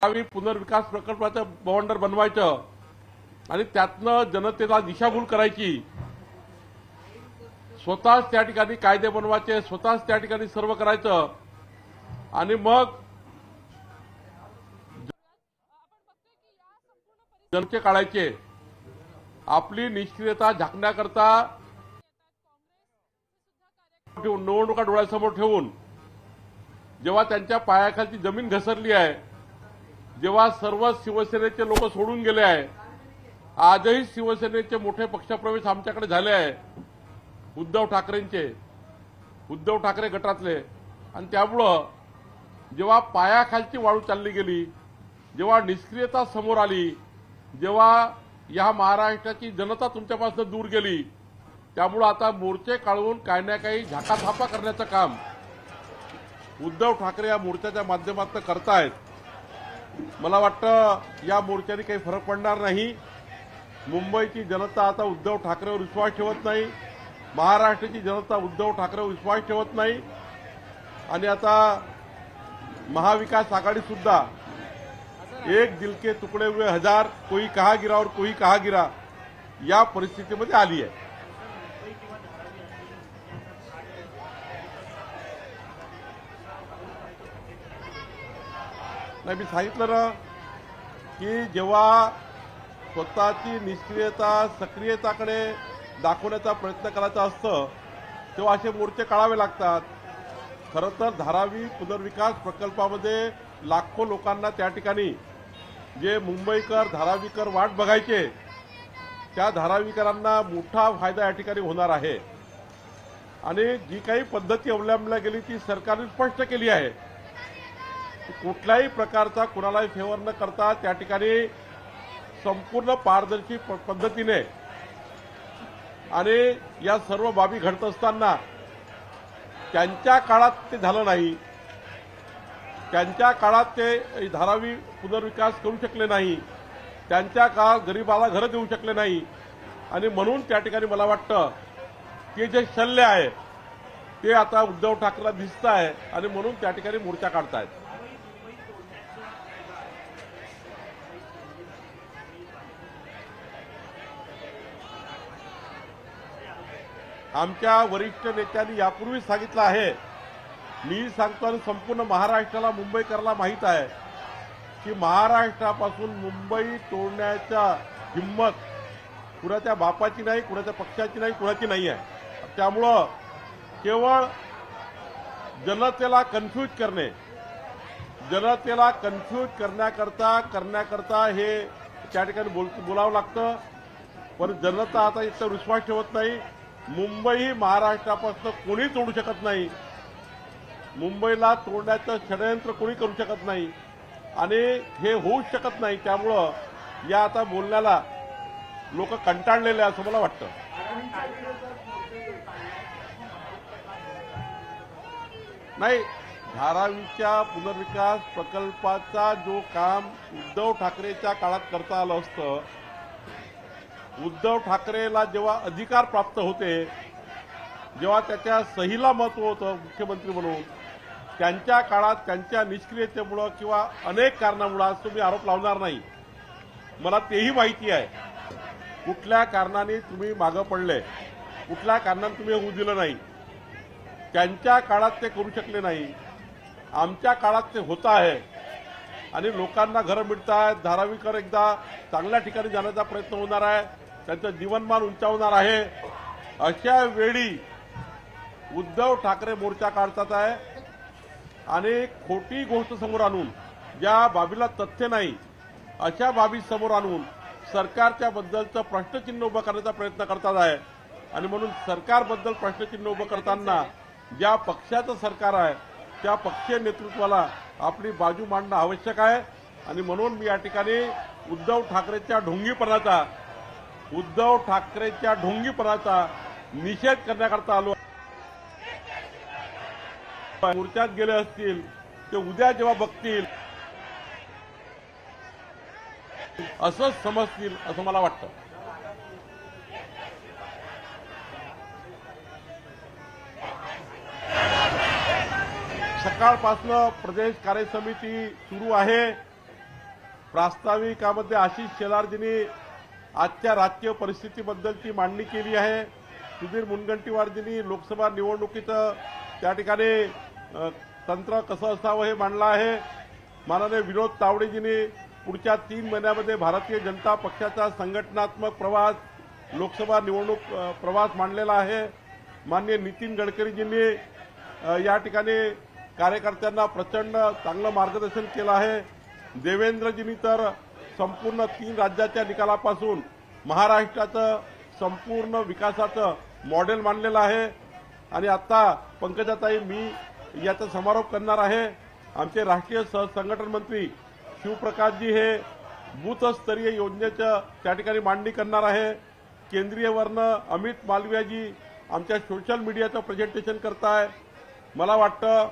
पुनर्विकास प्रकल्पाचं बवंडर बनवायचं आणि त्यातनं जनतेला दिशाभूल करायची। स्वतःच त्या ठिकाणी कायदे बनवायचे, स्वतःच त्या ठिकाणी सर्व करायचं आणि मग जनते काढायचे। आपली निष्क्रियता झाकण्याकरता निवडणुका डोळ्यासमोर ठेवून जेव्हा त्यांच्या पायाखालची जमीन घसरली आहे, जेव्हा सर्व शिवसेनेचे लोक सोडून गेले आहे, आजही शिवसेनेचे मोठे पक्षप्रवेश आमच्याकडे झाले आहे, उद्धव ठाकरे गटातले, आणि त्यामुळं जेव्हा पायाखालची वाळू चालली गेली, जेव्हा निष्क्रियता समोर आली, जेव्हा या महाराष्ट्राची जनता तुमच्यापासून दूर गेली, त्यामुळं आता मोर्चे काढून काही ना काही झाकाथापा करण्याचं काम उद्धव ठाकरे या मोर्चाच्या माध्यमातून करतायत। मला वाटतं या मोर्चाने काही फरक पडणार नाही। मुंबईची जनता आता उद्धव ठाकरेवर विश्वास ठेवत नाही, महाराष्ट्राची जनता उद्धव ठाकरेवर विश्वास ठेवत नाही, आणि आता महाविकास आघाडी सुद्धा एक दिल के टुकड़े हुए हजार, कोई कहा गिरा और कोई कहा गिरा या परिस्थितीमध्ये आली आहे। मी सांगितलं ना की जेव्हा स्वतःची निष्क्रियता सक्रियताकडे दाखवण्याचा प्रयत्न करायचा असतो तेव्हा असे मोर्चे काढावे लागतात। खरं तर धारावी पुनर्विकास प्रकल्पामध्ये लाखो लोकांना त्या ठिकाणी जे मुंबईकर धारावीकर वाट बघायचे, त्या धारावीकरांना मोठा फायदा या ठिकाणी होणार आहे। आणि जी काही पद्धती अवलंबल्या गेली ती सरकारने स्पष्ट केली आहे। कुठल्याही प्रकारचा कुणालाही फेवर न करता त्या ठिकाणी संपूर्ण पारदर्शी पद्धतीने आणि या सर्व बाबी घडत असताना त्यांच्या काळात ते झालं नाही, त्यांच्या काळात ते धारावी पुनर्विकास करू शकले नाही, त्यांच्या काळात गरीबाला घरं देऊ शकले नाही, आणि म्हणून त्या ठिकाणी मला वाटतं की जे शल्य आहे ते आता उद्धव ठाकरेंना दिसत आहे आणि म्हणून त्या ठिकाणी मोर्चा काढतायत। आमच्या वरिष्ठ नेत्यांनी यापूर्वी सांगितलं आहे, मी सांगतो आणि संपूर्ण महाराष्ट्राला मुंबईकरांना माहीत आहे की महाराष्ट्रापासून मुंबई तोडण्याच्या हिंमत कुणाच्या बापाची नाही, कुणाच्या पक्षाची नाही, कुणाची नाही आहे। त्यामुळं केवळ जनतेला कन्फ्यूज करण्याकरता हे त्या ठिकाणी बोलावं लागतं, पण जनता आता इतका विश्वास ठेवत नाही। मुंबई ही महाराष्ट्रापासून कोणी तोडू शकत नाही, मुंबईला तोडण्याचं षडयंत्र कोणी करू शकत नाही आणि हे होऊ शकत नाही। त्यामुळं या आता बोलण्याला लोक कंटाळलेले असं मला वाटतं। नाही, धारावीच्या पुनर्विकास प्रकल्पाचा जो काम उद्धव ठाकरेच्या काळात करता आलं असतं, उद्धव ठाकरेला जेव्हा अधिकार प्राप्त होते, जेव्हा त्याच्या सहीला महत्व होतं मुख्यमंत्री म्हणून, त्यांच्या काळात त्यांच्या निष्क्रियतेमुळे किंवा अनेक कारणामुळे, आज तुम्ही आरोप लावणार नाही, मला तेही माहिती आहे कुठल्या कारणाने तुम्ही मागं पडले, कुठल्या कारणाने तुम्ही होऊ दिलं नाही। त्यांच्या काळात ते करू शकले नाही, आमच्या काळात ते होत आहे आणि लोकांना घरं मिळत आहेत, धारावीकर एकदा चांगल्या ठिकाणी जाण्याचा प्रयत्न होणार आहे, त्यांचं जीवनमान उंचावणार आहे। अशा वेळी उद्धव ठाकरे मोर्चा काढतात आहे आणि खोटी गोष्ट समोर आणून, ज्या बाबीला तथ्य नाही अशा बाबी समोर आणून सरकारच्या बद्दलचं प्रश्नचिन्ह उभं करण्याचा प्रयत्न करतात आहे। आणि म्हणून सरकारबद्दल प्रश्नचिन्ह उभं करताना ज्या पक्षाचं सरकार आहे त्या पक्षीय नेतृत्वाला आपली बाजू मांडणं आवश्यक आहे। आणि म्हणून मी या ठिकाणी उद्धव ठाकरेच्या ढोंगीपणाचा निषेध करण्याकरता आलो। मोर्चात गेले असतील ते उद्या जेव्हा बघतील असंच समजतील असं मला वाटतं। सकाळपासून प्रदेश कार्य समिती सुरू आहे। प्रास्ताविकामध्ये आशिष शेलारजींनी आजच्या राजकीय परिस्थितीबद्दलची मांडणी केली आहे. सुधीर मुनगंटीवारजींनी लोकसभा निवडणुकीचं त्या ठिकाणी तंत्र कसं असावं हे मांडलं आहे. माननीय विनोद तावडेजींनी पुढच्या 3 महिन्यामध्ये भारतीय जनता पक्षाचा संघटनात्मक प्रवास लोकसभा निवडणूक प्रवास मांडलेला आहे. माननीय नितीन गडकरीजींनी या ठिकाणी कार्यकर्त्यांना प्रचंड चांगलं मार्गदर्शन केलं आहे. देवेंद्रजींनी तर संपूर्ण 3 राज्याच्या निकालापासून महाराष्ट्राचं संपूर्ण विकासाचं मॉडेल मांडलेलं आहे. आणि आता पंकजाताई मी याचा समारोप करणार आहे. आमचे राष्ट्रीय सहसंघटन मंत्री शिवप्रकाशजी हे बूथस्तरीय योजनेचं त्या ठिकाणी मांडणी करणार आहे. केंद्रीय वर्ण अमित मालवियाजी आमच्या सोशल मीडियाचं प्रेझेंटेशन करताय. मला वाटतं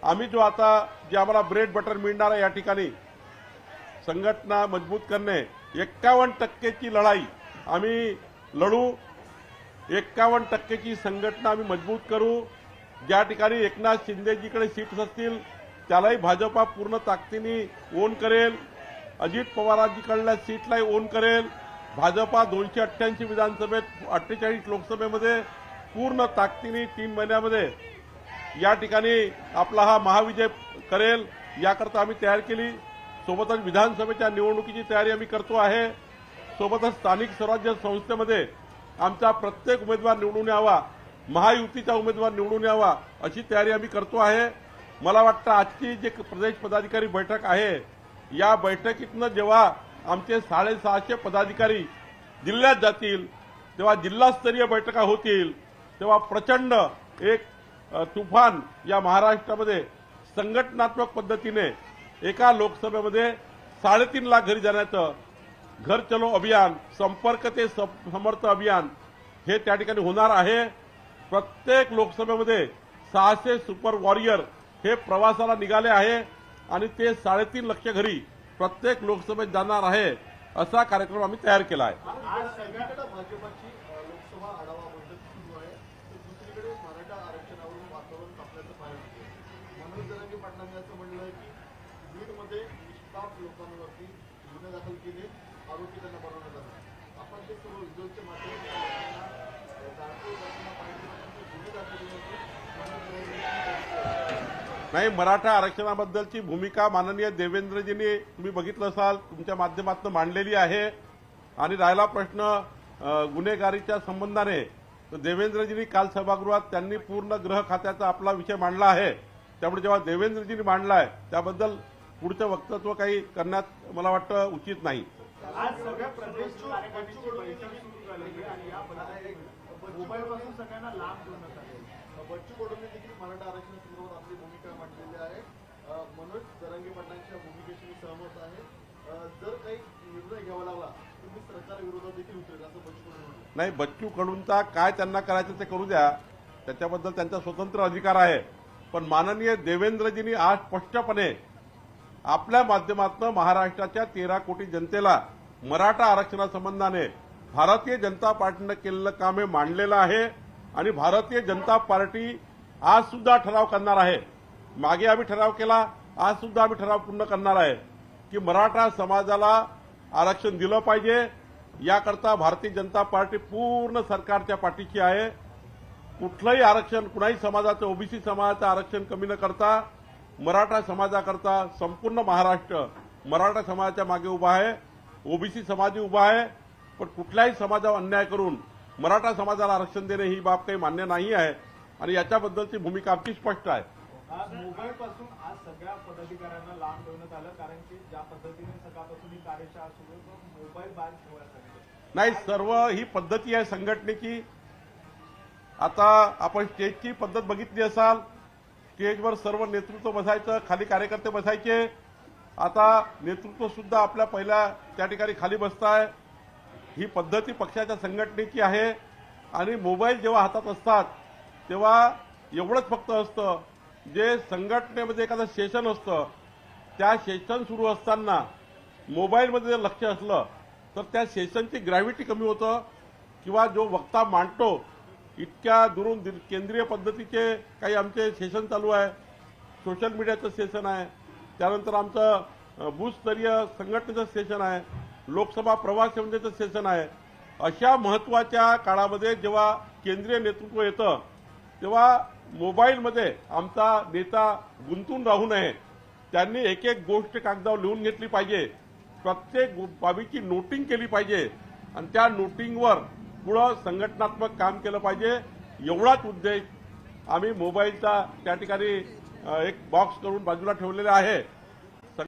आम्ही जो आता जे आम्हाला ब्रेड बटर मिळणार आहे या ठिकाणी संघटना मजबूत करणे 51% लढाई आम्ही लढू. 51% संघटना आम्ही मजबूत करू. ज्या ठिकाणी एकनाथ शिंदेजीकडे सीट्स असतील त्यालाही भाजपा पूर्ण ताकदीने ओन करेल. अजित पवारांजीकडल्या सीटलाही ओन करेल. भाजपा 288 विधानसभेत 48 लोकसभेमध्ये पूर्ण ताकदीने 3 महिन्यामध्ये या ठिकाणी आपला हा महाविजय करेल. याकरता आम्ही तयार केली. सोबतच विधानसभेच्या निवडणुकीची तयारी आम्ही करतो आहे. सोबतच स्थानिक स्वराज्य संस्थेमध्ये आमचा प्रत्येक उमेदवार निवडून यावा, महायुतीचा उमेदवार निवडून यावा अशी तयारी आम्ही करतो आहे. मला वाटतं आजची जे प्रदेश पदाधिकारी बैठक आहे या बैठकीतनं जेव्हा आमचे 650 पदाधिकारी जिल्ह्यात जातील तेव्हा जिल्हास्तरीय बैठका होतील तेव्हा प्रचंड एक तुफान या महाराष्ट्रामध्ये संघटनात्मक पद्धतीने एका लोकसभेमध्ये 3.5 लाख घरी जाण्याचं घर चलो अभियान, संपर्क ते समर्थ अभियान हे त्या ठिकाणी होणार आहे. प्रत्येक लोकसभेमध्ये 600 सुपर वॉरियर हे प्रवासाला निघाले आहे आणि ते 3.5 लाख घरी प्रत्येक लोकसभेत जाणार आहे असा कार्यक्रम आम्ही तयार केला आहे. आज सगळीकडे भाजपची लोकसभा आढावा बैठक सुरू आहे. दुसरीकडे मराठा आरक्षणावरून वातावरण तापल्याचं पाहायला मिळतं. मनोज जरांगे पाटलांनी असं म्हणलं आहे की बीडमध्ये निष्पाप लोकांवरती गुन्हे दाखल केले, आरोपी त्यांना बनवण्यात आले. आपण ते सर्व व्हिडिओच्या माध्यमातून गुन्हे दाखल नाही, मराठा आरक्षणाबद्दलची भूमिका माननीय देवेंद्रजींनी तुम्ही बघितलं असाल तुमच्या माध्यमातून मांडलेली आहे. आणि राहिला प्रश्न गुन्हेगारीच्या संबंधाने तर देवेंद्रजींनी काल सभागृहात त्यांनी पूर्ण गृह खात्याचा आपला विषय मांडला आहे. त्यामुळे जेव्हा देवेंद्रजींनी मांडलाय त्याबद्दल पुढचं वक्तव्य काही करण्यात मला वाटतं उचित नाही. आज सगळ्या प्रदेशची कार्यकारिणीची बैठक सुरू झाली आणि या मोबाईलपासून सगळ्यांना लांब ठेवण्यात आले. बच्चू कडूंनी देखील मराठा आरक्षणासंदर्भात आपली भूमिका मांडलेली आहे. मनोज जरांगे पाटलांच्या भूमिकेशी मी सहमत आहे. जर काही निर्णय घ्यावा लागला तर मी सरकार विरोधात देखील उतरेल असं बच्चू कडू म्हणाले. नाही, बच्चू कडूंचा काय त्यांना करायचं ते करू द्या, त्याच्याबद्दल त्यांचा स्वतंत्र अधिकार आहे. पण माननीय देवेंद्रजींनी आज स्पष्टपणे आपल्या माध्यमातून महाराष्ट्राच्या 13 कोटी जनतेला मराठा आरक्षणासंबंधाने भारतीय जनता पार्टीनं केलेलं काम हे मांडलेलं आहे. आणि भारतीय जनता पार्टी आज सुद्धा ठराव करणार आहे. मागे आम्ही ठराव केला, आज सुद्धा आम्ही ठराव पूर्ण करणार आहे की मराठा समाजाला आरक्षण दिलं पाहिजे. याकरता भारतीय जनता पार्टी पूर्ण सरकारच्या पाठीशी आहे. कुठलंही आरक्षण कुणाही समाजाचं ओबीसी समाजाचं आरक्षण कमी न करता मराठा समाजाकरता संपूर्ण महाराष्ट्र मराठा समाजाच्या मागे उभा आहे. ओबीसी समाजही उभा आहे. पण कुठल्याही समाजावर अन्याय करून मराठा समाजाला आरक्षण देणे ही बाब काही मान्य नाही आहे. आणि याच्याबद्दलची भूमिका आमची स्पष्ट आहे. आज मोबाईलपासून आज सगळ्या पदाधिकाऱ्यांना लांब ठेवण्यात आलं कारण की ज्या पद्धतीने सकाळपासून ही कार्यशाळा सुरू आहे तो मोबाईल बाद ठेवण्यासाठी नाही, सर्व ही पद्धती आहे संघटनेची. आता आपण स्टेजची पद्धत बघितली असाल, स्टेजवर सर्व नेतृत्व बसायचं, खाली कार्यकर्ते बसायचे. आता नेतृत्व सुद्धा आपल्या पहिल्या त्या ठिकाणी खाली बसताय. ही पद्धती पक्षाच्या संघटनेची आहे. आणि मोबाईल जेव्हा हातात असतात तेव्हा एवढंच फक्त असतं, जे संघटनेमध्ये एखादं सेशन असतं त्या सेशन सुरू असताना मोबाईलमध्ये जर लक्ष असलं तर त्या सेशनची ग्रॅव्हिटी कमी होतं किंवा जो वक्ता मांडतो इतक्या दुरून केंद्रीय पद्धतीचे काही आमचे सेशन चालू आहे. सोशल मीडियाचं सेशन आहे, त्यानंतर आमचं बूथस्तरीय संघटनेचं सेशन आहे, लोकसभा प्रवास समितीचं सेशन आहे. अशा महत्त्वाच्या काळामध्ये जेव्हा केंद्रीय नेतृत्व येतं तेव्हा मोबाईलमध्ये आमचा नेता गुंतून राहू नये. त्यांनी एक एक गोष्ट कागदावर लिहून घेतली पाहिजे, प्रत्येक बाबीची नोटिंग केली पाहिजे आणि त्या नोटिंगवर पुढं संघटनात्मक काम केलं पाहिजे. एवढाच उद्देश आम्ही मोबाईलचा त्या ठिकाणी एक बॉक्स करून बाजूला ठेवलेला आहे.